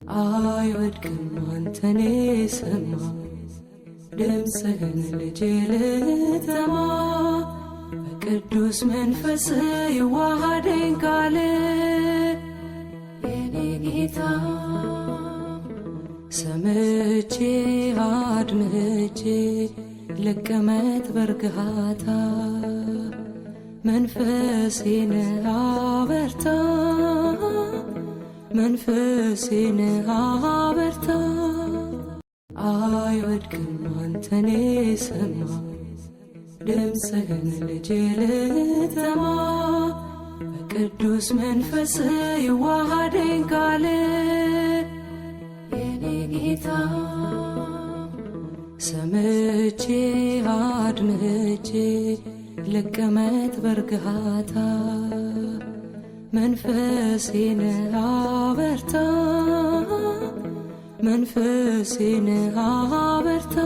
አይወድቅም አንተን የሰማ ድምፅህን ልጄ ልተማ በቅዱስ መንፈስ ይዋሃደኝ ቃል የኔ ጌታ ሰምቼ አድምጬ ልቀመጥ በርግሃታ መንፈሴን አበርታ መንፈሴን አበርታ አይወድቅም አንተን የሰማ ድምፅህን ልጄ ልተማ በቅዱስ መንፈስ ይዋሃደኝ ቃል የኔ ጌታ ሰምቼ አድምጬ ልቀመጥ በርግሃታ መንፈሴን አበርታ መንፈሴን አበርታ